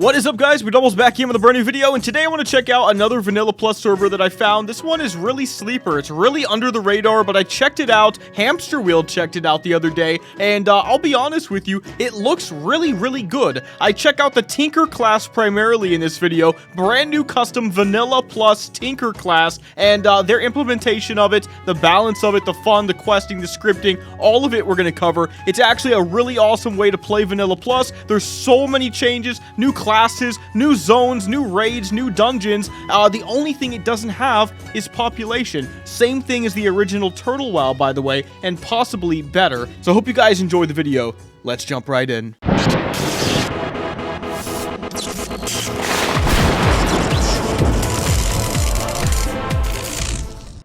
What is up, guys? Mcdoubles back here with a brand new video, and today I want to check out another Vanilla Plus server that I found. This one is really sleeper. It's really under the radar, but I checked it out. Hamster Wheel checked it out the other day, and I'll be honest with you, it looks really good. I check out the Tinker class primarily in this video. Brand new custom Vanilla Plus Tinker class, and their implementation of it, the balance of it, the fun, the questing, the scripting, all of it we're going to cover. It's actually a really awesome way to play Vanilla Plus. There's so many changes, new classes, new zones, new raids, new dungeons. The only thing it doesn't have is population. Same thing as the original Turtle WoW, by the way, and possibly better. So I hope you guys enjoy the video. Let's jump right in.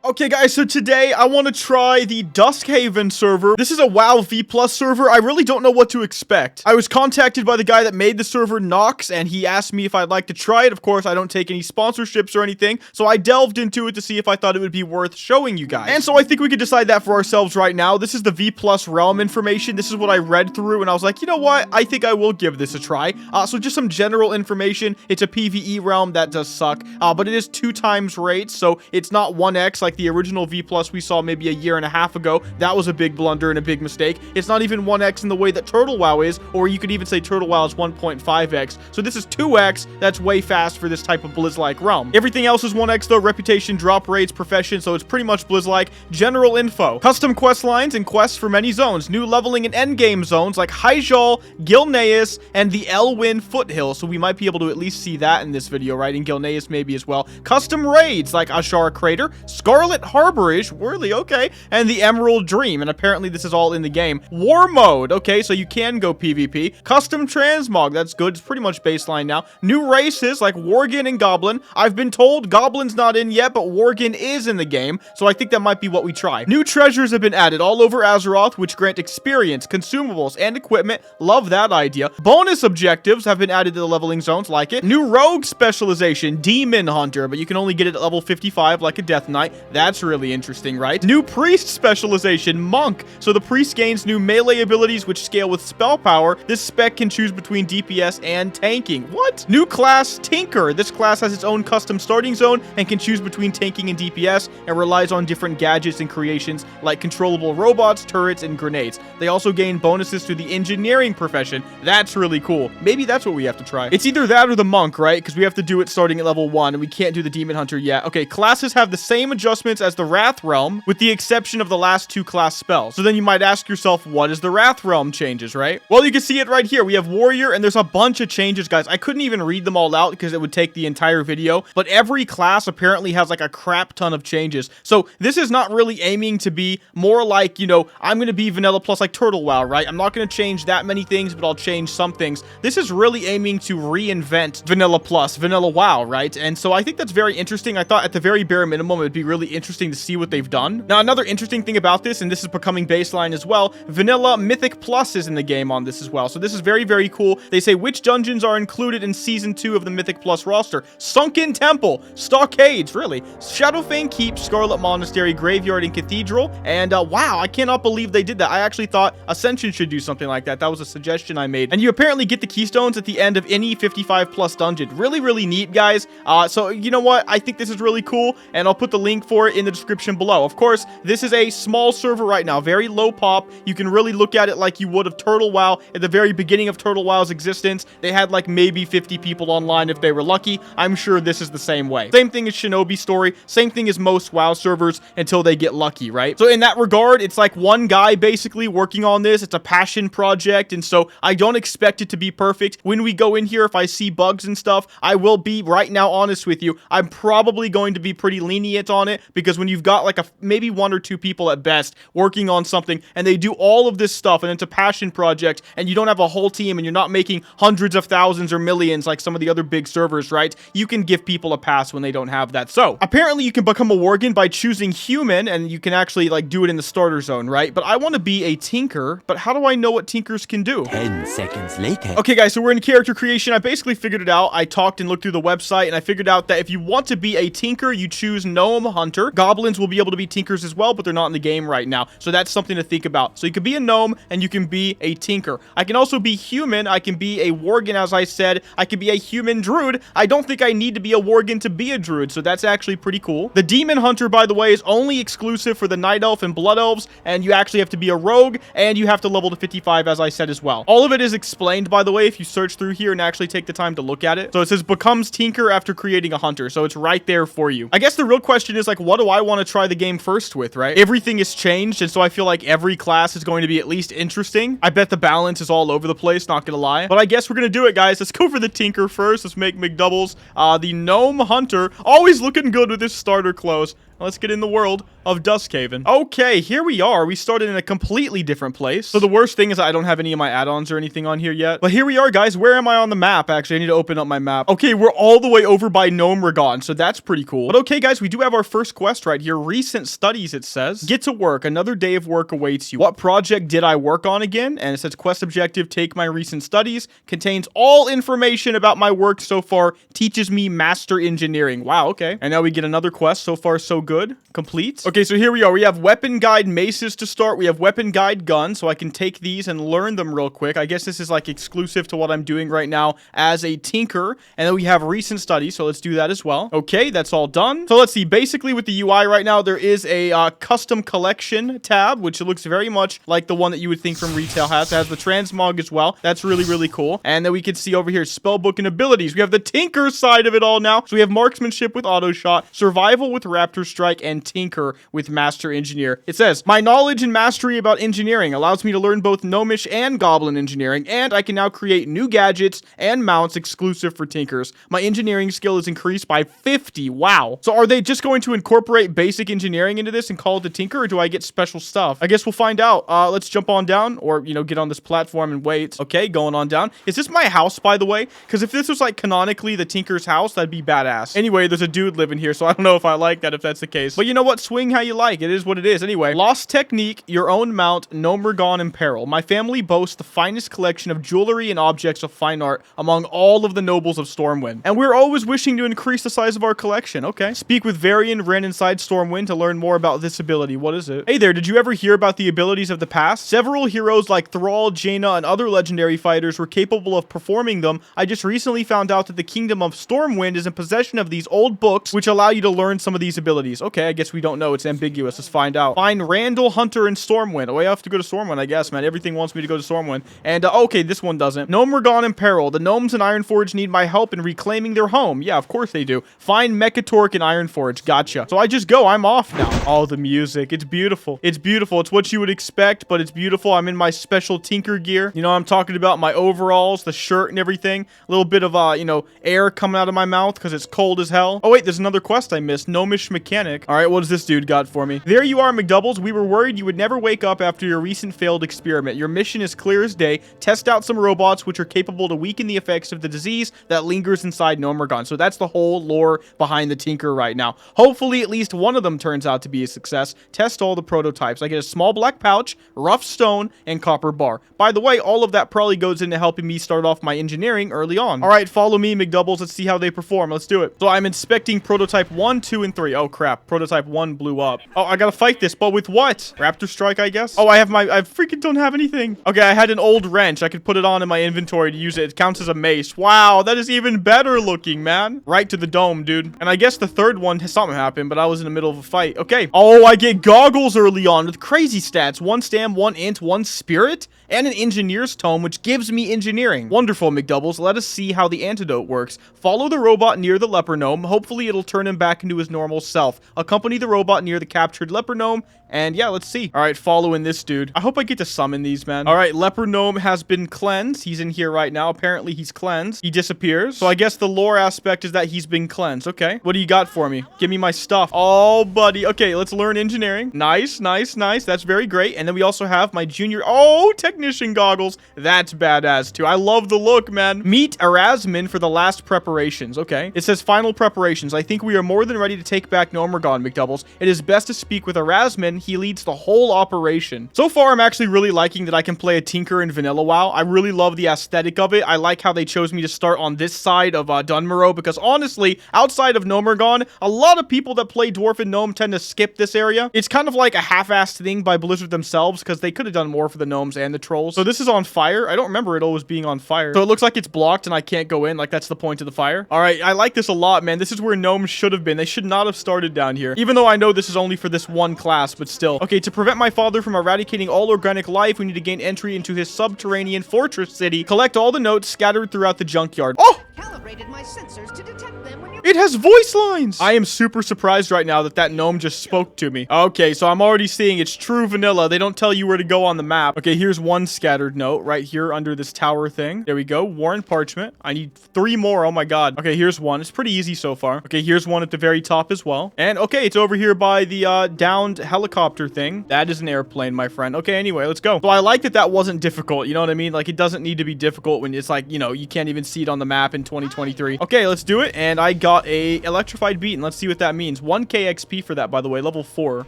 Okay, guys, so today I want to try the Duskhaven server. This is a WoW V+ server. I really don't know what to expect. I was contacted by the guy that made the server, Nox, and he asked me if I'd like to try it. Of course, I don't take any sponsorships or anything, so I delved into it to see if I thought it would be worth showing you guys. And so I think we could decide that for ourselves right now. This is the V+ realm information. This is what I read through, and I was like, you know what? I think I will give this a try. So just some general information. It's a PvE realm. That does suck, but it is 2 times rates, so it's not 1x like the original V+ we saw maybe a year and a half ago. That was a big blunder and a big mistake. It's not even 1x in the way that Turtle WoW is, or you could even say Turtle WoW is 1.5x. So this is 2x. That's way fast for this type of Blizz-like realm. Everything else is 1x though. Reputation, drop rates, profession, so it's pretty much Blizz-like. General info. Custom quest lines and quests for many zones. New leveling and endgame zones like Hyjal, Gilneas, and the Elwyn Foothill. So we might be able to at least see that in this video, right? And Gilneas maybe as well. Custom raids like Ashara Crater, Scarlet Harborish, really, okay, and the Emerald Dream, and apparently this is all in the game. War mode, okay, so you can go PvP. Custom transmog, that's good. It's pretty much baseline now. New races like Worgen and Goblin. I've been told Goblin's not in yet, but Worgen is in the game, so I think that might be what we try. New treasures have been added all over Azeroth, which grant experience, consumables, and equipment. Love that idea. Bonus objectives have been added to the leveling zones, like it. New rogue specialization, Demon Hunter, but you can only get it at level 55 like a Death Knight. That's really interesting, right? New priest specialization, Monk. So the priest gains new melee abilities which scale with spell power. This spec can choose between DPS and tanking. What? New class, Tinker. This class has its own custom starting zone and can choose between tanking and DPS and relies on different gadgets and creations like controllable robots, turrets, and grenades. They also gain bonuses through the engineering profession. That's really cool. Maybe that's what we have to try. It's either that or the Monk, right? Because we have to do it starting at level 1 and we can't do the Demon Hunter yet. Okay, classes have the same adjustments as the Wrath Realm, with the exception of the last 2 class spells. So then you might ask yourself, what is the Wrath Realm changes, right? Well, you can see it right here. We have Warrior, and there's a bunch of changes, guys. I couldn't even read them all out because it would take the entire video, but every class apparently has like a crap ton of changes. So this is not really aiming to be more like, you know, I'm going to be Vanilla Plus like Turtle WoW, right? I'm not going to change that many things, but I'll change some things. This is really aiming to reinvent Vanilla Plus, Vanilla WoW, right? And so I think that's very interesting. I thought at the very bare minimum, it'd be really interesting to see what they've done. Now, another interesting thing about this, and this is becoming baseline as well, Vanilla Mythic Plus is in the game on this as well. So this is very cool. They say which dungeons are included in Season 2 of the Mythic Plus roster. Sunken Temple, Stockades, really, Shadowfang Keep, Scarlet Monastery, Graveyard, and Cathedral. And wow, I cannot believe they did that. I actually thought Ascension should do something like that. That was a suggestion I made. And you apparently get the keystones at the end of any 55 plus dungeon. Really neat, guys. So you know what? I think this is really cool, and I'll put the link for it in the description below. Of course, this is a small server right now, very low pop. You can really look at it like you would of Turtle WoW. At the very beginning of Turtle WoW's existence, they had like maybe 50 people online if they were lucky. I'm sure this is the same way. Same thing as Shinobi Story, same thing as most WoW servers until they get lucky, right? So in that regard, it's like one guy basically working on this. It's a passion project, and so I don't expect it to be perfect. When we go in here, if I see bugs and stuff, I will be right now honest with you. I'm probably going to be pretty lenient on it, because when you've got like maybe 1 or 2 people at best working on something and they do all of this stuff and it's a passion project and you don't have a whole team and you're not making hundreds of thousands or millions like some of the other big servers, right? You can give people a pass when they don't have that. So apparently you can become a Worgen by choosing human, and you can actually like do it in the starter zone, right? But I want to be a Tinker, but how do I know what Tinkers can do? 10 seconds later. Okay, guys, so we're in character creation. I basically figured it out. I talked and looked through the website and I figured out that if you want to be a Tinker, you choose Gnome Hunter. tinker. Goblins will be able to be tinkers as well, but they're not in the game right now. So that's something to think about. So you could be a gnome and you can be a tinker. I can also be human. I can be a worgen, as I said. I can be a human druid. I don't think I need to be a worgen to be a druid, so that's actually pretty cool. The demon hunter, by the way, is only exclusive for the night elf and blood elves, and you actually have to be a rogue, and you have to level to 55, as I said as well. All of it is explained, by the way, if you search through here and actually take the time to look at it. So it says becomes tinker after creating a hunter, so it's right there for you. I guess the real question is, like, what do I want to try the game first with, right? Everything is changed, and so I feel like every class is going to be at least interesting. I bet the balance is all over the place, not gonna lie. But I guess we're gonna do it, guys. Let's go for the tinker first. Let's make Mcdoubles. The gnome hunter, always looking good with his starter clothes. Let's get in the world of Duskhaven. Okay, here we are. We started in a completely different place. So the worst thing is I don't have any of my add-ons or anything on here yet. But here we are, guys. Where am I on the map? Actually, I need to open up my map. Okay, we're all the way over by Gnomeregon, so that's pretty cool. But okay, guys, we do have our first quest right here. Recent studies, it says. Get to work. Another day of work awaits you. What project did I work on again? And it says quest objective, take my recent studies. Contains all information about my work so far. Teaches me master engineering. Wow, okay. And now we get another quest. So far, so good. Complete. Okay, so here we are. We have weapon guide maces to start. We have weapon guide guns, so I can take these and learn them real quick. I guess this is like exclusive to what I'm doing right now as a tinker. And then we have recent studies, so let's do that as well. Okay, that's all done. So let's see. Basically, with the UI right now, there is a custom collection tab, which looks very much like the one that you would think from retail has. It has the transmog as well. That's really, really cool. And then we can see over here spellbook and abilities. We have the tinker side of it all now. So we have marksmanship with auto shot, survival with raptor strike, and tinker with master engineer. It says, my knowledge and mastery about engineering allows me to learn both gnomish and goblin engineering, and I can now create new gadgets and mounts exclusive for tinkers. My engineering skill is increased by 50. Wow. So are they just going to incorporate basic engineering into this and call it the tinker, or do I get special stuff? I guess we'll find out. Let's jump on down, or, you know, get on this platform and wait. Okay, going on down. Is this my house, by the way? Because if this was like canonically the tinker's house, that'd be badass. Anyway, there's a dude living here, so I don't know if I like that if that's the case. But you know what? Swing how you like. It is what it is. Anyway, lost technique, your own mount, Gnomeregon in peril. My family boasts the finest collection of jewelry and objects of fine art among all of the nobles of Stormwind. And we're always wishing to increase the size of our collection. Okay. Speak with Varian Wren inside Stormwind to learn more about this ability. What is it? Hey there, did you ever hear about the abilities of the past? Several heroes like Thrall, Jaina, and other legendary fighters were capable of performing them. I just recently found out that the Kingdom of Stormwind is in possession of these old books, which allow you to learn some of these abilities. Okay, I guess we don't know. It's ambiguous. Let's find out. Find Randall Hunter in Stormwind. Oh, I have to go to Stormwind, I guess, man. Everything wants me to go to Stormwind. And, okay, this one doesn't. Gnomeregon in peril. The gnomes in Ironforge need my help in reclaiming their home. Yeah, of course they do. Find Mechatork in Ironforge. Gotcha. So I just go. I'm off now. Oh, the music. It's beautiful. It's beautiful. It's what you would expect, but it's beautiful. I'm in my special tinker gear. You know, I'm talking about my overalls, the shirt and everything. A little bit of, you know, air coming out of my mouth because it's cold as hell. Oh, wait, there's another quest I missed. Gnomish mechanic. All right, what does this dude got for me? There you are, Mcdoubles. We were worried you would never wake up after your recent failed experiment. Your mission is clear as day. Test out some robots which are capable to weaken the effects of the disease that lingers inside Gnomeregon. So that's the whole lore behind the tinker right now. Hopefully, at least one of them turns out to be a success. Test all the prototypes. I get a small black pouch, rough stone, and copper bar. By the way, all of that probably goes into helping me start off my engineering early on. All right, follow me, Mcdoubles. Let's see how they perform. Let's do it. So I'm inspecting prototype 1, 2, and 3. Oh, crap. Prototype 1 blew up. Oh, I gotta fight this, but with what? Raptor strike, I guess? Oh, I freaking don't have anything. Okay, I had an old wrench. I could put it on in my inventory to use it. It counts as a mace. Wow, that is even better looking, man. Right to the dome, dude. And I guess the third one, something happened, but I was in the middle of a fight. Okay. Oh, I get goggles early on with crazy stats. 1 stam, 1 int, 1 spirit, and an engineer's tome, which gives me engineering. Wonderful, Mcdoubles. Let us see how the antidote works. Follow the robot near the leper gnome. Hopefully, it'll turn him back into his normal self. Accompany the robot near the captured leper gnome, and yeah, let's see. All right, following this dude. I hope I get to summon these, man. All right, leper gnome has been cleansed. He's in here right now. Apparently, he's cleansed. He disappears. So I guess the lore aspect is that he's been cleansed. Okay, what do you got for me? Give me my stuff. Oh, buddy. Okay, let's learn engineering. Nice, nice, nice. That's very great. And then we also have my junior... Oh, technician goggles. That's badass, too. I love the look, man. Meet Erasmin for the last preparations. Okay. It says final preparations. I think we are more than ready to take back Gnomeregon, Mcdoubles. It is best to speak with Erasmin. he leads the whole operation. So far, I'm actually really liking that I can play a Tinker in Vanilla WoW. I really love the aesthetic of it. I like how they chose me to start on this side of Dunmorrow, because honestly, outside of Gnomergon, a lot of people that play Dwarf and Gnome tend to skip this area. It's kind of like a half-assed thing by Blizzard themselves, because they could have done more for the gnomes and the trolls. So this is on fire. I don't remember it always being on fire. So it looks like it's blocked and I can't go in. Like, that's the point of the fire. All right, I like this a lot, man. This is where gnomes should have been. They should not have started down here. Even though I know this is only for this one class, but still. Okay, to prevent my father from eradicating all organic life, we need to gain entry into his subterranean fortress city. Collect all the notes scattered throughout the junkyard. Oh! Calibrated my sensors to detect them when you... It has voice lines! I am super surprised right now that that gnome just spoke to me. Okay, so I'm already seeing it's true vanilla. They don't tell you where to go on the map. Okay, here's one scattered note right here under this tower thing. There we go. War and parchment. I need 3 more. Oh my god. Okay, here's one. It's pretty easy so far. Okay, here's one at the very top as well. And okay, it's over here by the downed helicopter thing. That is an airplane, my friend. Okay, anyway, let's go. So I like that that wasn't difficult. You know what I mean? Like, it doesn't need to be difficult when it's like, you know, you can't even see it on the map in 2023. Okay, let's do it. And I got a electrified beaten. Let's see what that means. 1k XP for that, by the way. Level 4.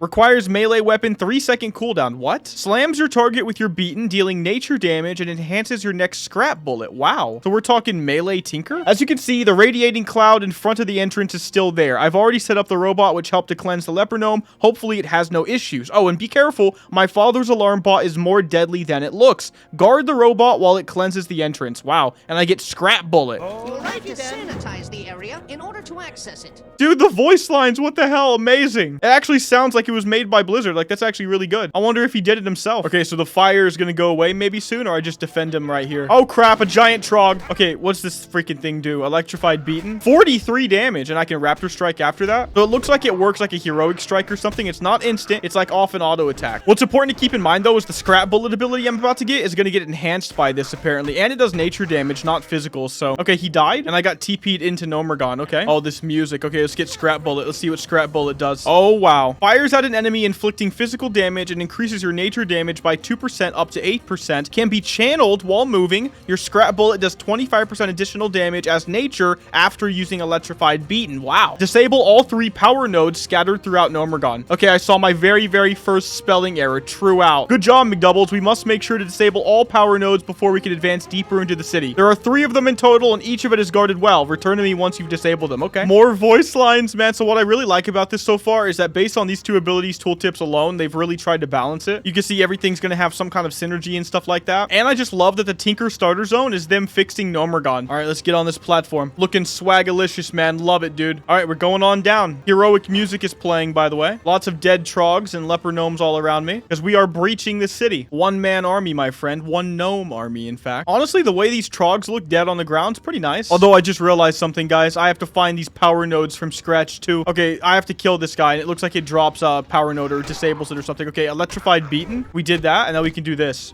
Requires melee weapon 3-second cooldown. What? Slams your target with your beaten, dealing nature damage and enhances your next scrap bullet. Wow. So we're talking melee tinker? As you can see, the radiating cloud in front of the entrance is still there. I've already set up the robot, which helped to cleanse the leper gnome. Hopefully it has no issues. Oh, and be careful. My father's alarm bot is more deadly than it looks. Guard the robot while it cleanses the entrance. Wow. And I get scrap bullet. You'll have to sanitize the area in order to access it. Dude, the voice lines, what the hell? Amazing. It actually sounds like it was made by Blizzard. Like, that's actually really good. I wonder if he did it himself. Okay, so the fire is gonna go away maybe soon, or I just defend him right here. Oh, crap, a giant trog. Okay, what's this freaking thing do? Electrified beaten? 43 damage, and I can raptor strike after that? So it looks like it works like a heroic strike or something. It's not instant. It's like off an auto attack. What's important to keep in mind, though, is the scrap bullet ability I'm about to get is gonna get enhanced by this, apparently. And it does nature damage, not physical. So, okay, he died, and I got TP'd into Gnomergon. Okay. Oh, this music. Okay, let's get scrap bullet. Let's see what scrap bullet does. Oh, wow. Fires at an enemy, inflicting physical damage and increases your nature damage by 2% up to 8%. Can be channeled while moving. Your scrap bullet does 25% additional damage as nature after using electrified beaten. Wow. Disable all 3 power nodes scattered throughout Gnomergon. Okay, I saw my very first spelling error. True out. Good job, Mcdoubles. We must make sure to disable all power nodes before we can advance deeper into the city. There are 3 of them in total, and each of it is guarded well. Return to me once you've disabled them. Okay. More voice lines, man. So what I really like about this so far is that based on these 2 abilities tooltips alone, they've really tried to balance it. You can see everything's going to have some kind of synergy and stuff like that. And I just love that the Tinker starter zone is them fixing Gnomergon. All right, let's get on this platform. Looking swagalicious, man. Love it, dude. All right, we're going on down. Heroic music is playing, by the way. Lots of dead trogs and leper gnomes all around me because we are breaching the city. 1-man army, my friend. 1 gnome army, in fact. Honestly, the way these trogs look dead on the ground is pretty nice. Although I just realized something, guys. I have to find these power nodes from scratch too. Okay, I have to kill this guy, and it looks like it drops a power node or disables it or something. Okay, electrified beaten. We did that, and now we can do this.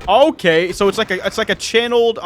Okay, so it's like a channeled,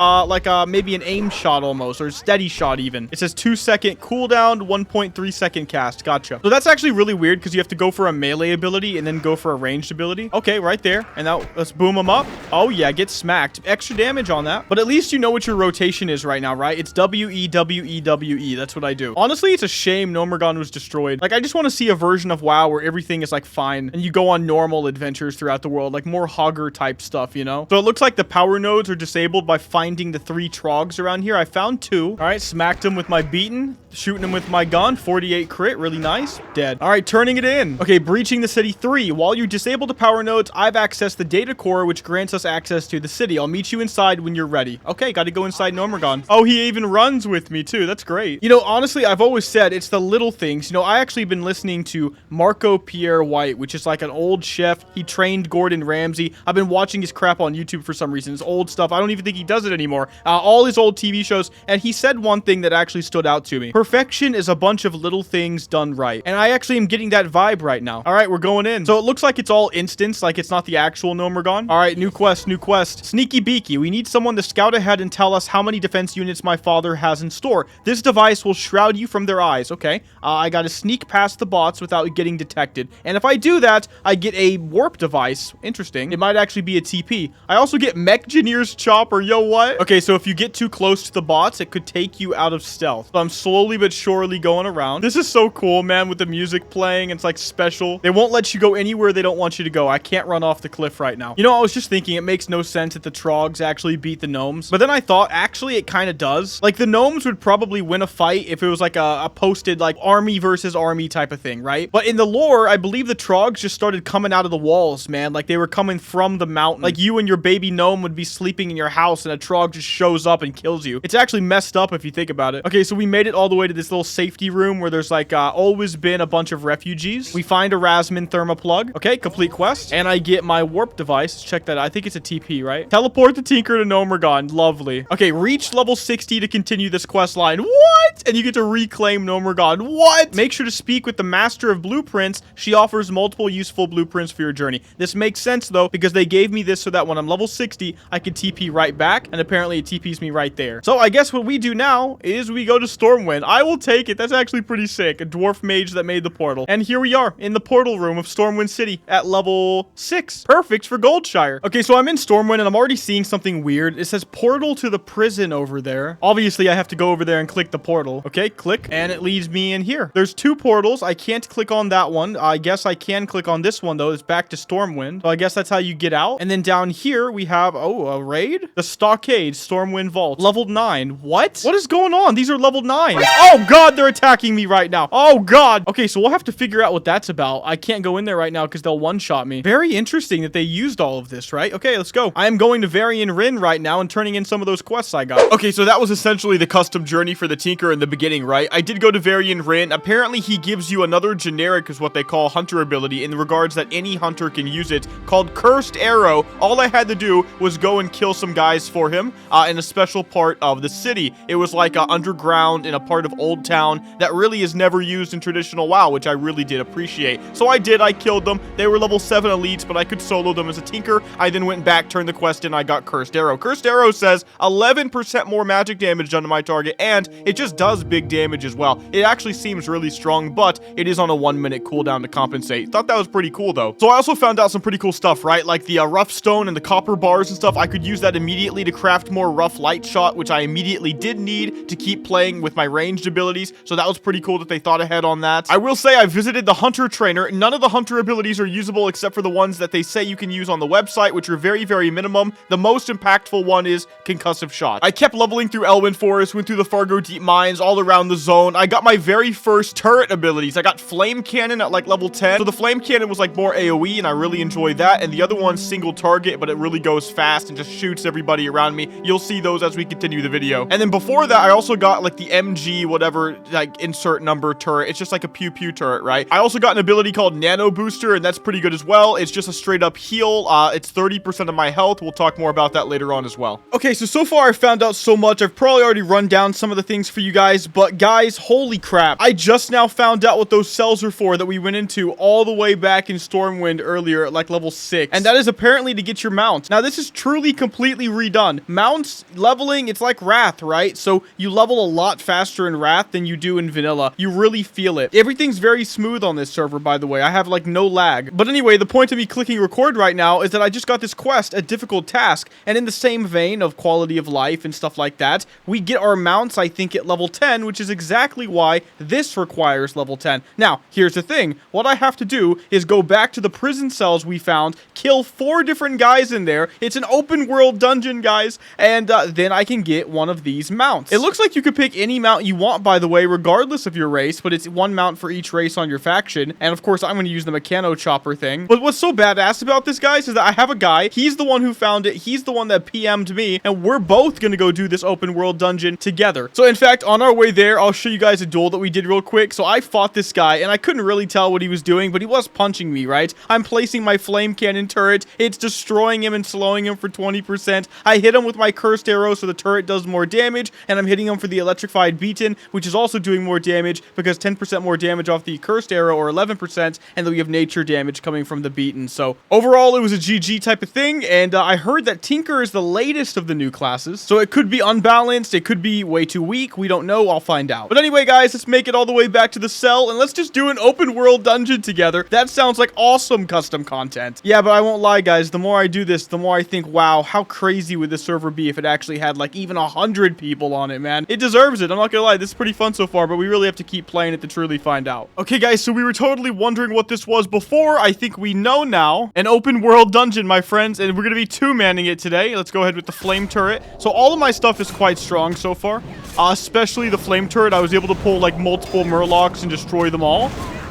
maybe an aim shot almost, or a steady shot even. It says 2-second cooldown, 1.3-second cast. Gotcha. So that's actually really weird because you have to go for a melee ability and then go for a ranged ability. Okay, right there. And now let's boom them up. Oh yeah, get smacked. Extra damage on that. But at least you know what your rotation is right now, right? It's W-E, W-E, W-E. That's what I do. Honestly, it's a shame Gnomergon was destroyed. Like, I just want to see a version of WoW where everything is like fine and you go on normal adventures throughout the world, like more Hogger type stuff, you know? So it looks like the power nodes are disabled by finding the 3 trogs around here. I found 2. All right, smacked them with my beaten. Shooting him with my gun. 48 crit. Really nice. Dead. All right, turning it in. Okay, breaching the city 3. While you disable the power nodes, I've accessed the data core, which grants us access to the city. I'll meet you inside when you're ready. Okay, got to go inside Gnomergon. Oh, he even runs with me too. That's great. You know, honestly, I've always said it's the little things. You know, I actually been listening to Marco Pierre White, which is like an old chef. He trained Gordon Ramsay. I've been watching his crap on YouTube for some reason. His old stuff. I don't even think he does it anymore. All his old TV shows. And he said one thing that actually stood out to me. Perfection is a bunch of little things done right. And I actually am getting that vibe right now. All right, we're going in. So it looks like it's all instance, like it's not the actual Gnomergon. All right, new quest, new quest. Sneaky Beaky. We need someone to scout ahead and tell us how many defense units my father has in store. This device will shroud you from their eyes. Okay, I got to sneak past the bots without getting detected. And if I do that, I get a warp device. Interesting. It might actually be a TP. I also get Mcdoubles chopper. Yo, what? Okay, so if you get too close to the bots, it could take you out of stealth. So I'm slowly but surely going around. This is so cool, man, with the music playing. It's like special. They won't let you go anywhere they don't want you to go. I can't run off the cliff right now. You know, I was just thinking it makes no sense that the trogs actually beat the gnomes. But then I thought, actually, it kind of does. Like, the gnomes would probably win a fight if it was like a posted, like, army versus army type of thing, right? But in the lore, I believe the trogs just started coming out of the walls, man. Like, they were coming from the mountain. Like, you and your baby gnome would be sleeping in your house and a trog just shows up and kills you. It's actually messed up if you think about it. Okay, so we made it all the way to this little safety room where there's like always been a bunch of refugees. We find a Rasmin thermoplug. Okay, complete quest. And I get my warp device. Let's check that out. I think it's a TP, right? Teleport the Tinker to Gnomergon. Lovely. Okay, reach level 60 to continue this quest line. What? And you get to reclaim Gnomergon. What? Make sure to speak with the Master of Blueprints. She offers multiple useful blueprints for your journey. This makes sense though, because they gave me this so that when I'm level 60, I can TP right back. And apparently it TPs me right there. So I guess what we do now is we go to Stormwind. I will take it. That's actually pretty sick. A dwarf mage that made the portal. And here we are in the portal room of Stormwind City at level 6. Perfect for Goldshire. Okay, so I'm in Stormwind and I'm already seeing something weird. It says portal to the prison over there. Obviously, I have to go over there and click the portal. Okay, click. And it leads me in here. There's 2 portals. I can't click on that one. I guess I can click on this one though. It's back to Stormwind. So I guess that's how you get out. And then down here we have, oh, a raid? The Stockade Stormwind Vault. Level 9. What? What is going on? These are level 9. Oh god, they're attacking me right now. Oh god. Okay, so we'll have to figure out what that's about. I can't go in there right now because they'll one-shot me. Very interesting that they used all of this, right? Okay, let's go. I am going to Varian Rin right now and turning in some of those quests I got. Okay, so that was essentially the custom journey for the Tinker in the beginning, right? I did go to Varian Rin. Apparently, he gives you another generic, is what they call hunter ability, in regards that any hunter can use it, called Cursed Arrow. All I had to do was go and kill some guys for him in a special part of the city. It was like underground in a part of Old Town that really is never used in traditional WoW, which I really did appreciate. So I did. I killed them. They were level 7 elites, but I could solo them as a Tinker. I then went back, turned the quest in, I got Cursed Arrow. Cursed Arrow says 11% more magic damage done to my target, and it just does big damage as well. It actually seems really strong, but it is on a 1-minute cooldown to compensate. Thought that was pretty cool, though. So I also found out some pretty cool stuff, right? Like the rough stone and the copper bars and stuff. I could use that immediately to craft more rough light shot, which I immediately did need to keep playing with my ranged abilities. So that was pretty cool that they thought ahead on that. I will say I visited the Hunter Trainer. None of the Hunter abilities are usable except for the ones that they say you can use on the website, which are very, very minimum. The most impactful one is Concussive Shot. I kept leveling through Elwyn Forest, went through the Fargo Deep Mines, all around the zone. I got my very first turret abilities. I got Flame Cannon at like level 10. So the Flame Cannon was like more AoE, and I really enjoyed that. And the other one's single target, but it really goes fast and just shoots everybody around me. You'll see those as we continue the video. And then before that, I also got like the MG, whatever, like insert number turret. It's just like a pew pew turret, right? I also got an ability called Nano Booster, and that's pretty good as well. It's just a straight up heal. It's 30% of my health. We'll talk more about that later on as well. Okay, so far I've found out so much. I've probably already run down some of the things for you guys, but guys, holy crap. I just now found out what those cells are for that we went into all the way back in Stormwind earlier at like level 6. And that is apparently to get your mount. Now, this is truly completely redone. Mounts leveling, it's like Wrath, right? So you level a lot faster in Wrath than you do in Vanilla. You really feel it. Everything's very smooth on this server, by the way. I have like no lag. But anyway, the point of me clicking record right now is that I just got this quest, a difficult task. And in the same vein of quality of life and stuff like that, we get our mounts, I think, at level 10, which is exactly why this requires level 10. Now, here's the thing. What I have to do is go back to the prison cells we found, kill 4 different guys in there. It's an open world dungeon, guys. And then I can get one of these mounts. It looks like you could pick any mount you want, by the way, regardless of your race, but it's 1 mount for each race on your faction. And of course, I'm going to use the Mechano Chopper thing. But what's so badass about this, guys, is that I have a guy. He's the one who found it. He's the one that PM'd me. And we're both going to go do this open world dungeon together. So in fact, on our way there, I'll show you guys a duel that we did real quick. So I fought this guy and I couldn't really tell what he was doing, but he was punching me, right? I'm placing my flame cannon turret. It's destroying him and slowing him for 20%. I hit him with my cursed arrow so the turret does more damage, and I'm hitting him for the electrified beaten, which is also doing more damage because 10% more damage off the cursed arrow, or 11%, and then we have nature damage coming from the beaten. So overall, it was a GG type of thing, and I heard that Tinker is the latest of the new classes, so it could be unbalanced, it could be way too weak, we don't know, I'll find out. But anyway, guys, let's make it all the way back to the cell, and let's just do an open world dungeon together. That sounds like awesome custom content. Yeah, but I won't lie, guys, the more I do this, this, the more I think, wow, how crazy would this server be if it actually had like even 100 people on it, man. It deserves it. I'm not gonna lie, this is pretty fun so far, but we really have to keep playing it to truly find out. Okay, guys, so we were totally wondering what this was before. I think we know now. An open world dungeon, my friends, and we're gonna be two-manning it today. Let's go ahead with the flame turret. So all of my stuff is quite strong so far, especially the flame turret. I was able to pull like multiple murlocs and destroy them all.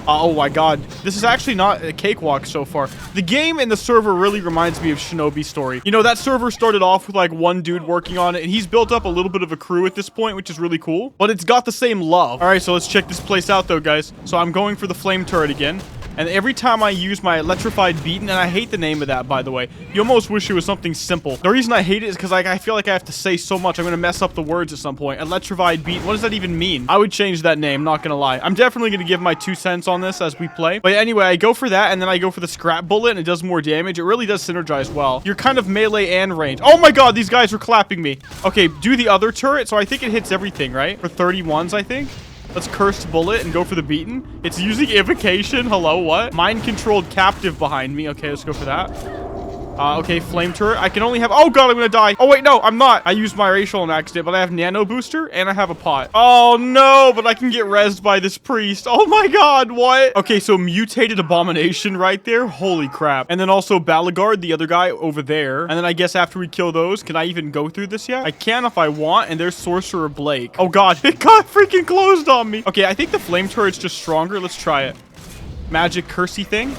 Oh my god. This is actually not a cakewalk so far. The game and the server really reminds me of Shinobi's story. You know, that server started off with like one dude working on it, and he's built up a little bit of a crew at this point, which is really cool. But it's got the same love. Alright, so let's check this place out though, guys. So I'm going for the flame turret again. And every time I use my electrified beaten, and I hate the name of that, by the way. You almost wish it was something simple. The reason I hate it is because I feel like I have to say so much. I'm going to mess up the words at some point. Electrified beaten. What does that even mean? I would change that name, not going to lie. I'm definitely going to give my 2 cents on this as we play. But anyway, I go for that, and then I go for the scrap bullet, and it does more damage. It really does synergize well. You're kind of melee and range. Oh my god, these guys are clapping me. Okay, do the other turret. So I think it hits everything, right? For 31s, I think. Let's cursed bullet and go for the beaten. It's using evocation. Hello, what? Mind-controlled captive behind me. Okay, let's go for that. Okay, flame turret. I can only have... Oh, God, I'm gonna die. Oh, wait, no, I'm not. I used my racial and accident, but I have nano booster and I have a pot. Oh, no, but I can get rezzed by this priest. Oh, my God, what? Okay, so mutated abomination right there. Holy crap. And then also Balagard, the other guy over there. And then I guess after we kill those, can I even go through this yet? I can if I want, and there's Sorcerer Blake. Oh, God, it got freaking closed on me. Okay, I think the flame turret's just stronger. Let's try it. Magic cursey thing.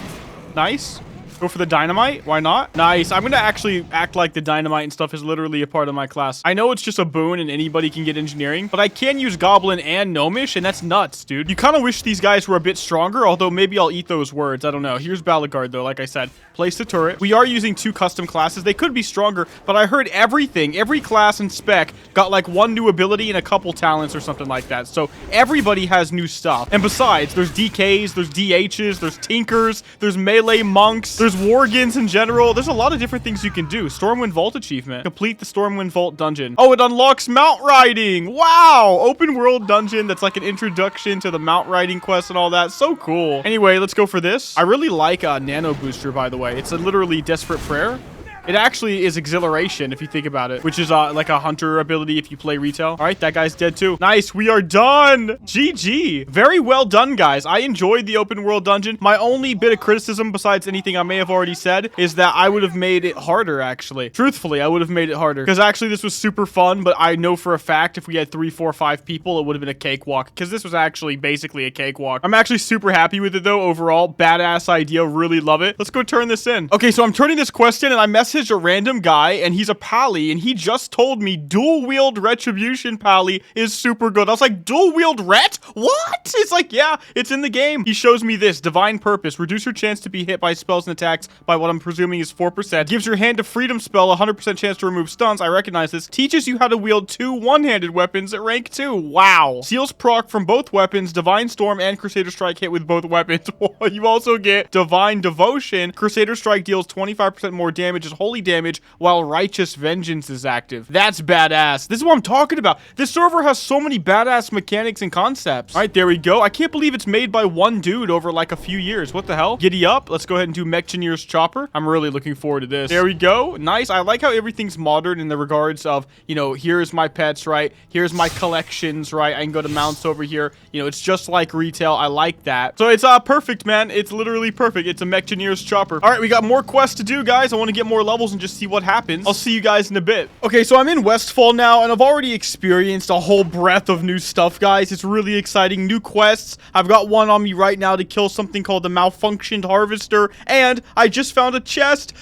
Nice. Go for the dynamite. Why not? Nice. I'm going to actually act like the dynamite and stuff is literally a part of my class. I know it's just a boon and anybody can get engineering, but I can use goblin and gnomish, and that's nuts, dude. You kind of wish these guys were a bit stronger, although maybe I'll eat those words. I don't know. Here's Balagard, though, like I said. Place the turret. We are using 2 custom classes. They could be stronger, but I heard everything, every class and spec got like 1 new ability and a couple talents or something like that. So everybody has new stuff. And besides, there's DKs, there's DHs, there's Tinkers, there's melee monks, there's Worgans in general. There's a lot of different things you can do. Stormwind Vault achievement. Complete the Stormwind Vault dungeon. Oh, it unlocks mount riding. Wow. Open world dungeon that's like an introduction to the mount riding quest and all that. So cool. Anyway, let's go for this. I really like Nano Booster, by the way. It's a literally desperate prayer. It actually is exhilaration if you think about it, which is like a hunter ability if you play retail. All right, that guy's dead too. Nice, we are done. GG. Very well done, guys. I enjoyed the open world dungeon. My only bit of criticism, besides anything I may have already said, is that I would have made it harder, actually. Truthfully, I would have made it harder. Because actually, this was super fun, but I know for a fact if we had 3, 4, 5 people, it would have been a cakewalk. Because this was actually basically a cakewalk. I'm actually super happy with it, though, overall. Badass idea. Really love it. Let's go turn this in. Okay, so I'm turning this quest in, and I messaged a random guy, and he's a pally, and he just told me dual wield retribution pally is super good. I was like, dual wield ret? What? It's like, yeah, it's in the game. He shows me this divine purpose. Reduce your chance to be hit by spells and attacks by what I'm presuming is 4%. Gives your hand a freedom spell 100% chance to remove stuns. I recognize this. Teaches you how to wield 2 one-handed weapons at rank 2. Wow. Seals proc from both weapons. Divine Storm and Crusader Strike hit with both weapons. You also get Divine Devotion. Crusader Strike deals 25% more damage as holy damage while Righteous Vengeance is active. That's badass. This is what I'm talking about. This server has so many badass mechanics and concepts. All right, there we go. I can't believe it's made by one dude over like a few years. What the hell? Giddy up. Let's go ahead and do Mechanier's Chopper. I'm really looking forward to this. There we go. Nice. I like how everything's modern in the regards of, you know, here's my pets, right? Here's my collections, right? I can go to mounts over here. You know, it's just like retail. I like that. So it's perfect, man. It's literally perfect. It's a Mechanier's Chopper. All right, we got more quests to do, guys. I want to get more levels and just see what happens. I'll see you guys in a bit. Okay, so I'm in Westfall now, and I've already experienced a whole breadth of new stuff, guys. It's really exciting. New quests. I've got one on me right now to kill something called the Malfunctioned Harvester, and I just found a chest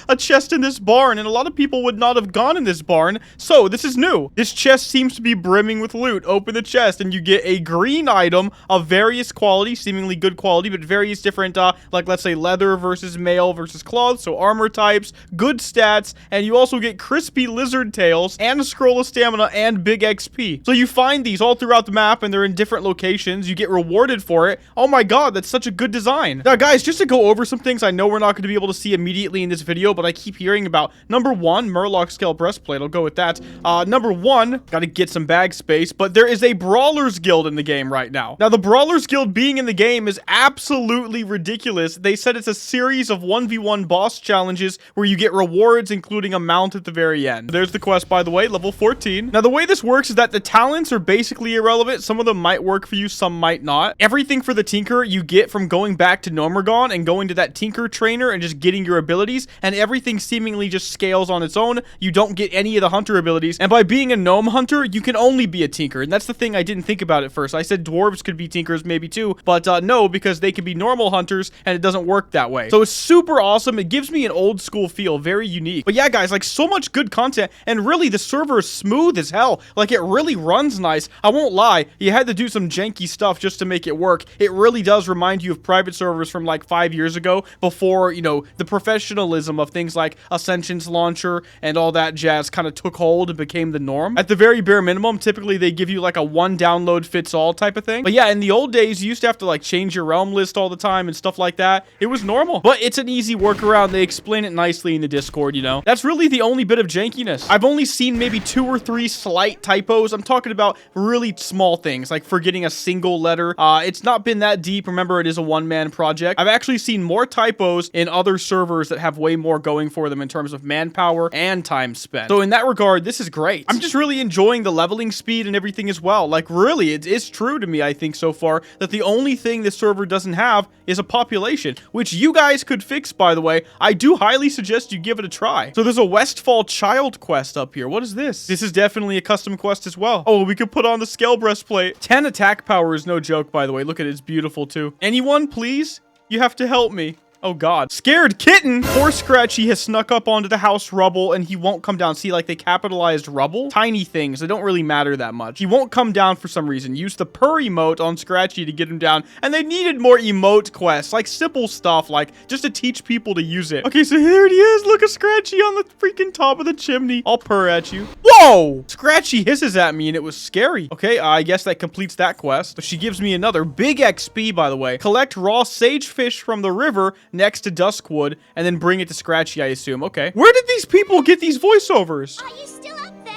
in this barn, and a lot of people would not have gone in this barn, so this is new. This chest seems to be brimming with loot. Open the chest, and you get a green item of various quality, seemingly good quality, but various different, like, let's say, leather versus mail versus cloth, so armor types, good stats, and you also get crispy lizard tails and a scroll of stamina and big XP. So you find these all throughout the map, and they're in different locations. You get rewarded for it. Oh my god, that's such a good design. Now, guys, just to go over some things I know we're not going to be able to see immediately in this video, but I keep hearing about. Number 1, Murloc Scale Breastplate. I'll go with that. Number 1, gotta get some bag space, but there is a Brawlers Guild in the game right now. Now, the Brawlers Guild being in the game is absolutely ridiculous. They said it's a series of 1v1 boss challenges where you get rewards rewards, including a mount at the very end. There's the quest, by the way, level 14. Now, the way this works is that the talents are basically irrelevant. Some of them might work for you, some might not. Everything for the Tinker you get from going back to Gnomergon and going to that Tinker trainer and just getting your abilities, and everything seemingly just scales on its own. You don't get any of the hunter abilities, and by being a gnome hunter, you can only be a Tinker, and that's the thing I didn't think about at first. I said dwarves could be Tinkers maybe too, but no, because they could be normal hunters, and it doesn't work that way. So it's super awesome. It gives me an old school feel, very unique. But yeah, guys, like, so much good content, and really, the server is smooth as hell. Like, it really runs nice. I won't lie, you had to do some janky stuff just to make it work. It really does remind you of private servers from like 5 years ago, before, you know, the professionalism of things like Ascension's launcher and all that jazz kind of took hold and became the norm. At the very bare minimum, typically they give you like a one download fits all type of thing. But yeah, in the old days, you used to have to like change your realm list all the time and stuff like that. It was normal, but it's an easy workaround. They explain it nicely in the Discord, you know. That's really the only bit of jankiness. I've only seen maybe 2 or 3 slight typos. I'm talking about really small things, like forgetting a single letter. It's not been that deep. Remember, it is a one-man project. I've actually seen more typos in other servers that have way more going for them in terms of manpower and time spent. So in that regard, this is great. I'm just really enjoying the leveling speed and everything as well. Like, really, it is true to me, I think, so far, that the only thing this server doesn't have is a population, which you guys could fix, by the way. I do highly suggest you give it a try. So there's a Westfall child quest up here. What is this? This is definitely a custom quest as well. Oh, we could put on the scale breastplate. 10 attack power is no joke, by the way. Look at it, it's beautiful too. Anyone, please? You have to help me. Oh god. Scared kitten! Poor Scratchy has snuck up onto the house rubble and he won't come down. See, like, they capitalized rubble? Tiny things. They don't really matter that much. He won't come down for some reason. Use the purr emote on Scratchy to get him down. And they needed more emote quests. Like, simple stuff. Like, just to teach people to use it. Okay, so here he is. Look at Scratchy on the freaking top of the chimney. I'll purr at you. Whoa! Scratchy hisses at me and it was scary. Okay, I guess that completes that quest. But she gives me another big XP, by the way. Collect raw sagefish from the river next to Duskwood, and then bring it to Scratchy, I assume. Okay. Where did these people get these voiceovers? Are you still up there?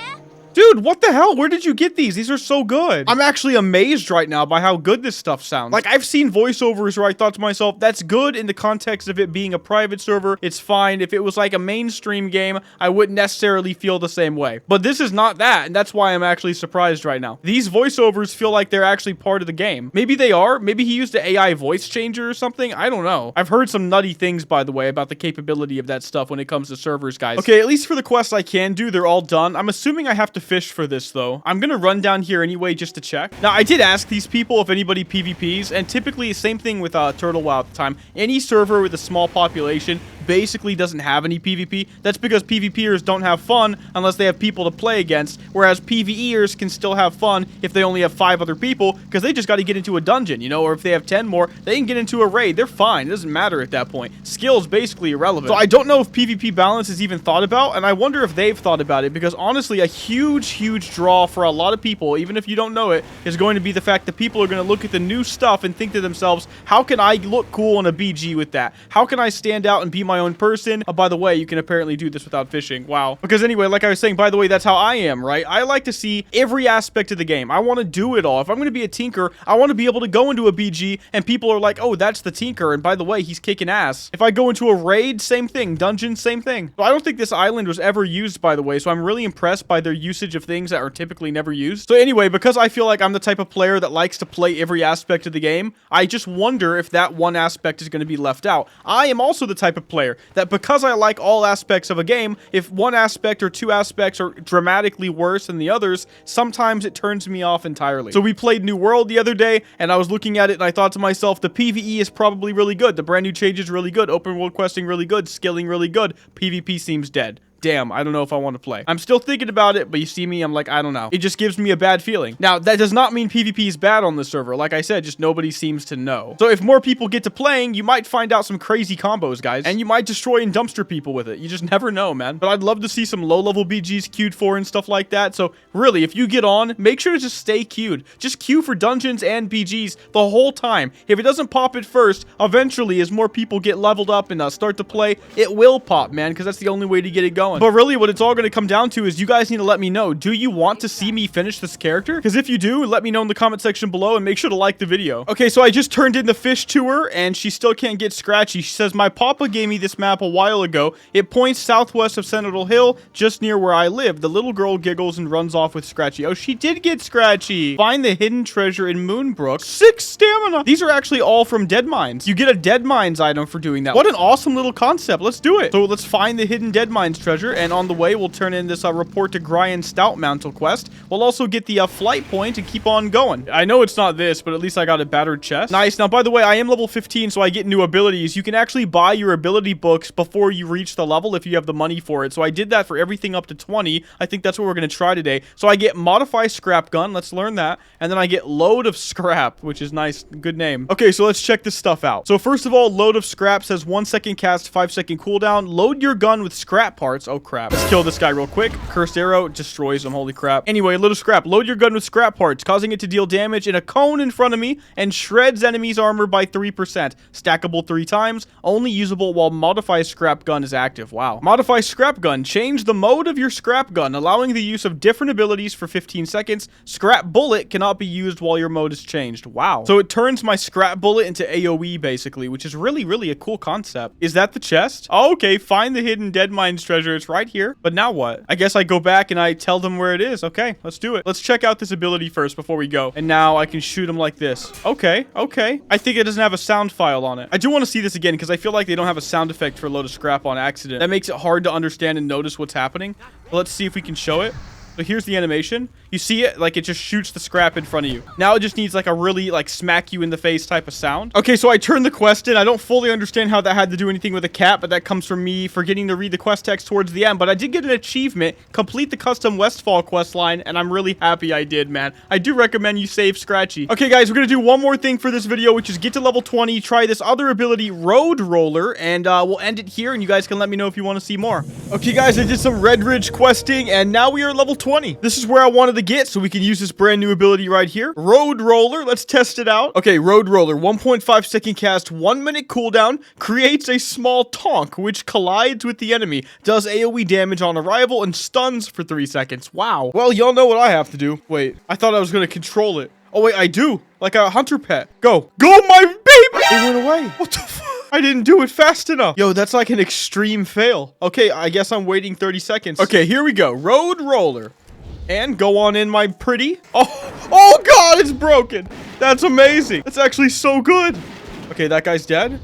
Dude, what the hell? Where did you get these? These are so good. I'm actually amazed right now by how good this stuff sounds. Like, I've seen voiceovers where I thought to myself, that's good in the context of it being a private server. It's fine. If it was like a mainstream game, I wouldn't necessarily feel the same way. But this is not that, and that's why I'm actually surprised right now. These voiceovers feel like they're actually part of the game. Maybe they are. Maybe he used an AI voice changer or something. I don't know. I've heard some nutty things, by the way, about the capability of that stuff when it comes to servers, guys. Okay, at least for the quests I can do, they're all done. I'm assuming I have to fish for this, though. I'm gonna run down here anyway just to check. Now, I did ask these people if anybody PvPs, and typically, same thing with Turtle WoW at the time. Any server with a small population basically doesn't have any PvP. That's because PvPers don't have fun unless they have people to play against, whereas PvEers can still have fun if they only have 5 other people, because they just got to get into a dungeon, you know, or if they have 10 more, they can get into a raid. They're fine. It doesn't matter at that point. Skill is basically irrelevant. So I don't know if PvP balance is even thought about, and I wonder if they've thought about it, because honestly, a huge draw for a lot of people, even if you don't know it, is going to be the fact that people are going to look at the new stuff and think to themselves, how can I look cool in a BG with that? How can I stand out and be my own person? Oh, by the way, you can apparently do this without fishing. Wow. Because anyway, like I was saying, by the way, that's how I am, right? I like to see every aspect of the game. I want to do it all. If I'm going to be a Tinker, I want to be able to go into a BG and people are like, oh, that's the Tinker, and by the way, he's kicking ass. If I go into a raid, same thing. Dungeon, same thing. So I don't think this island was ever used, by the way, so I'm really impressed by their usage of things that are typically never used. So anyway, because I feel like I'm the type of player that likes to play every aspect of the game, I just wonder if that one aspect is going to be left out. I am also the type of player that, because I like all aspects of a game, if one aspect or 2 aspects are dramatically worse than the others, sometimes it turns me off entirely. So we played New World the other day, and I was looking at it and I thought to myself, the PvE is probably really good. The brand new change is really good. Open world questing really good. Skilling really good. PvP seems dead. Damn, I don't know if I want to play. I'm still thinking about it, but you see me, I'm like, I don't know. It just gives me a bad feeling. Now, that does not mean PvP is bad on this server. Like I said, just nobody seems to know. So if more people get to playing, you might find out some crazy combos, guys. And you might destroy and dumpster people with it. You just never know, man. But I'd love to see some low-level BGs queued for and stuff like that. So really, if you get on, make sure to just stay queued. Just queue for dungeons and BGs the whole time. If it doesn't pop at first, eventually, as more people get leveled up and start to play, it will pop, man, because that's the only way to get it going. going. But really, what it's all going to come down to is you guys need to let me know, do you want to see me finish this character? Because if you do, let me know in the comment section below and make sure to like the video. Okay, so I just turned in the fish to her and she still can't get scratchy. She says, my papa gave me this map a while ago. It points southwest of Sentinel Hill, just near where I live. The little girl giggles and runs off with Scratchy. Oh, she did get Scratchy. Find the hidden treasure in Moonbrook. 6 stamina. These are actually all from Dead Mines. You get a Dead Mines item for doing that. What an awesome little concept. Let's do it. So let's find the hidden Dead Mines treasure. And on the way, we'll turn in this report to Gryan Stout Mantle quest. We'll also get the flight point and keep on going. I know it's not this, but at least I got a battered chest. Nice. Now, by the way, I am level 15, so I get new abilities. You can actually buy your ability books before you reach the level if you have the money for it. So I did that for everything up to 20. I think that's what we're going to try today. So I get Modify Scrap Gun. Let's learn that. And then I get Load of Scrap, which is nice. Good name. Okay, so let's check this stuff out. So first of all, Load of Scrap says 1 second cast, 5 second cooldown. Load your gun with scrap parts. Oh, crap. Let's kill this guy real quick. Cursed Arrow destroys him. Holy crap. Anyway, Load of Scrap. Load your gun with scrap parts, causing it to deal damage in a cone in front of me and shreds enemies' armor by 3%. Stackable 3 times. Only usable while Modify Scrap Gun is active. Wow. Modify Scrap Gun. Change the mode of your scrap gun, allowing the use of different abilities for 15 seconds. Scrap Bullet cannot be used while your mode is changed. Wow. So it turns my scrap bullet into AoE, basically, which is really a cool concept. Is that the chest? Oh, okay. Find the hidden Dead Mines treasure. It's right here. But now what? I guess I go back and I tell them where it is. Okay, let's do it. Let's check out this ability first before we go. And now I can shoot them like this. Okay. I think it doesn't have a sound file on it. I do want to see this again because I feel like they don't have a sound effect for Load of Scrap on accident. That makes it hard to understand and notice what's happening. But let's see if we can show it. So here's the animation. You see it? Like, it just shoots the scrap in front of you. Now it just needs, like, a really, like, smack you in the face type of sound. Okay, so I turned the quest in. I don't fully understand how that had to do anything with a cat, but that comes from me forgetting to read the quest text towards the end. But I did get an achievement, complete the custom Westfall quest line, and I'm really happy I did, man. I do recommend you save Scratchy. Okay, guys, we're gonna do one more thing for this video, which is get to level 20, try this other ability, Road Roller, and we'll end it here, and you guys can let me know if you want to see more. Okay, guys, I did some Red Ridge questing, and now we are level 20. This is where I wanted to get, so we can use this brand new ability right here. Road Roller. Let's test it out. Okay, Road Roller. 1.5 second cast, 1 minute cooldown. Creates a small tonk, which collides with the enemy. Does AoE damage on arrival and stuns for 3 seconds. Wow. Well, y'all know what I have to do. Wait, I thought I was going to control it. Oh, wait, I do. Like a hunter pet. Go. Go, my baby! It went away. What the fuck? I didn't do it fast enough. Yo, that's like an extreme fail. Okay, I guess I'm waiting 30 seconds. Okay, here we go. Road Roller. And go on in, my pretty. Oh God, it's broken. That's amazing. That's actually so good. Okay, that guy's dead.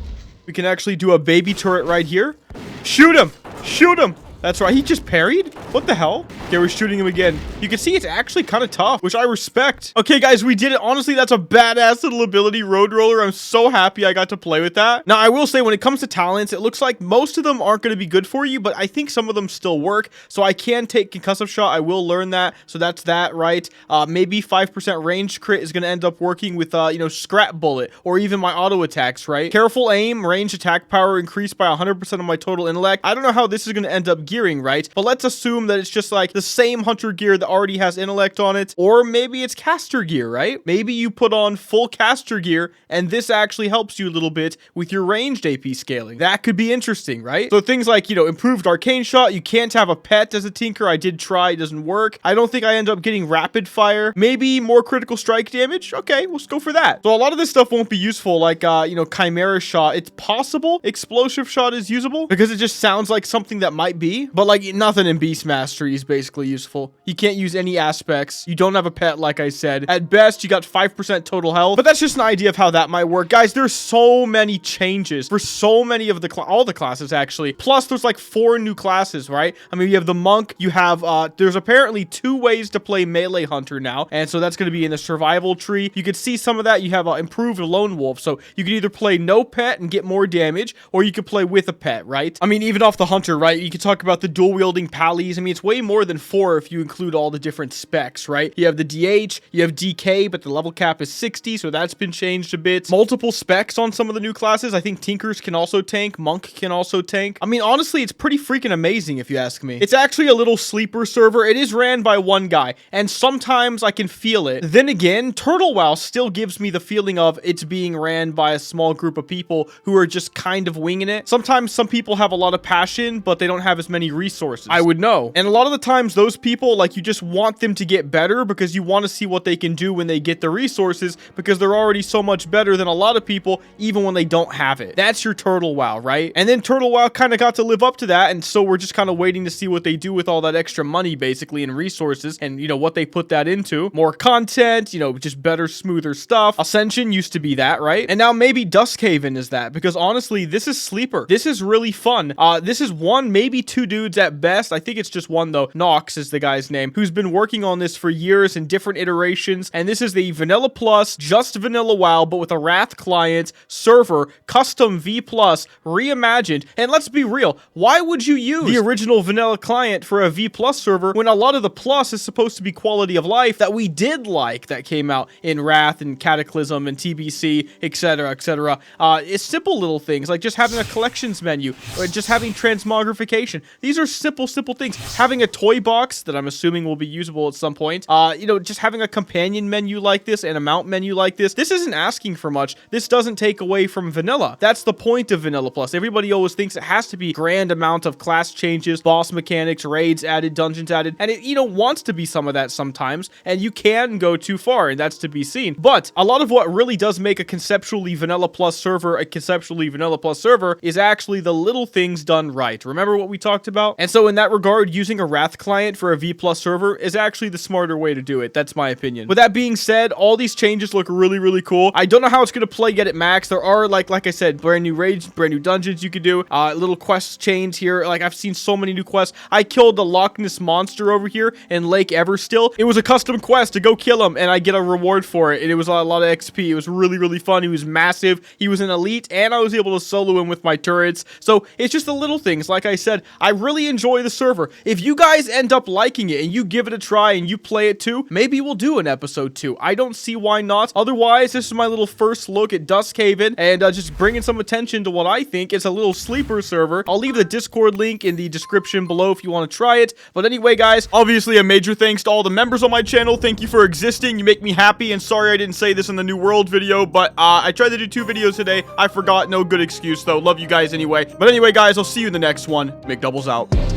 We can actually do a baby turret right here. Shoot him. Shoot him. That's right. He just parried? What the hell? Okay, we're shooting him again. You can see it's actually kind of tough, which I respect. Okay, guys, we did it. Honestly, that's a badass little ability, Road Roller. I'm so happy I got to play with that. Now, I will say, when it comes to talents, it looks like most of them aren't going to be good for you, but I think some of them still work. So I can take Concussive Shot. I will learn that. So that's that, right? Maybe 5% range crit is going to end up working with, you know, Scrap Bullet or even my auto attacks, right? Careful aim, range attack power increased by 100% of my total intellect. I don't know how this is going to end up gearing, right? But let's assume that it's just like the same hunter gear that already has intellect on it, or maybe it's caster gear, right? Maybe you put on full caster gear and this actually helps you a little bit with your ranged AP scaling. That could be interesting, right? So things like, you know, improved arcane shot. You can't have a pet as a tinker. I did try, it doesn't work. I don't think I end up getting rapid fire. Maybe more critical strike damage. Okay, let's go for that. So a lot of this stuff won't be useful, like you know, chimera shot. It's possible explosive shot is usable because it just sounds like something that might be, but like nothing in Beast Mastery is basically useful. You can't use any aspects. You don't have a pet, like I said. At best, you got 5% total health, but that's just an idea of how that might work. Guys, there's so many changes for so many of all the classes, actually. Plus, there's like 4 new classes, right? I mean, you have the monk, you have, there's apparently 2 ways to play melee hunter now, and so that's going to be in the survival tree. You could see some of that. You have improved lone wolf, so you could either play no pet and get more damage, or you could play with a pet, right? I mean, even off the hunter, right? You could talk about the dual wielding pallies. I mean, it's way more than 4 if you include all the different specs, right? You have the DH, you have DK, but the level cap is 60, so that's been changed a bit. Multiple specs on some of the new classes. I think Tinkers can also tank, Monk can also tank. I mean, honestly, it's pretty freaking amazing if you ask me. It's actually a little sleeper server. It is ran by one guy, and sometimes I can feel it. Then again, Turtle WoW still gives me the feeling of it's being ran by a small group of people who are just kind of winging it. Sometimes some people have a lot of passion, but they don't have as many resources. I would know. And a lot of the times those people, like, you just want them to get better because you want to see what they can do when they get the resources, because they're already so much better than a lot of people even when they don't have it. That's your Turtle WoW, right? And then Turtle WoW kind of got to live up to that, and so we're just kind of waiting to see what they do with all that extra money, basically, and resources, and, you know, what they put that into. More content, you know, just better, smoother stuff. Ascension used to be that, right? And now maybe Duskhaven is that, because honestly, this is sleeper. This is really fun. This is one, maybe two dudes at best. I think it's just one, though. Nox is the guy's name, who's been working on this for years in different iterations, and this is the Vanilla Plus, just Vanilla WoW, but with a Wrath client, server, custom V+, reimagined. And let's be real, why would you use the original vanilla client for a V+ server when a lot of the plus is supposed to be quality of life that we did like that came out in Wrath and Cataclysm and TBC, etc., etc. It's simple little things like just having a collections menu or just having transmogrification. These are simple things. Having a toy box that I'm assuming will be usable at some point. You know, just having a companion menu like this and a mount menu like this. This isn't asking for much. This doesn't take away from vanilla. That's the point of Vanilla Plus. Everybody always thinks it has to be grand amount of class changes, boss mechanics, raids added, dungeons added, and it, you know, wants to be some of that sometimes, and you can go too far, and that's to be seen. But a lot of what really does make a conceptually Vanilla Plus server a conceptually Vanilla Plus server is actually the little things done right. Remember what we talked about? And so in that regard, using a Wrath client for a V+ server is actually the smarter way to do it. That's my opinion. With that being said, all these changes look really cool. I don't know how it's going to play yet at max. There are, like I said, brand new raids, brand new dungeons you could do, little quest chains here. Like, I've seen so many new quests. I killed the Loch Ness monster over here in Lake Everstill. It was a custom quest to go kill him, and I get a reward for it, and it was a lot of XP. It was really fun. He was massive. He was an elite, and I was able to solo him with my turrets. So it's just the little things. Like I said, I really enjoy the server. If you guys end up liking it and you give it a try and you play it too, maybe we'll do an episode 2. I don't see why not. Otherwise, this is my little first look at Duskhaven, and just bringing some attention to what I think is a little sleeper server. I'll leave the Discord link in the description below if you want to try it. But anyway, guys, obviously a major thanks to all the members on my channel. Thank you for existing. You make me happy, and sorry I didn't say this in the New World video, but I tried to do 2 videos today. I forgot. No good excuse, though. Love you guys anyway. But anyway, guys, I'll see you in the next one. Mcdoubles out.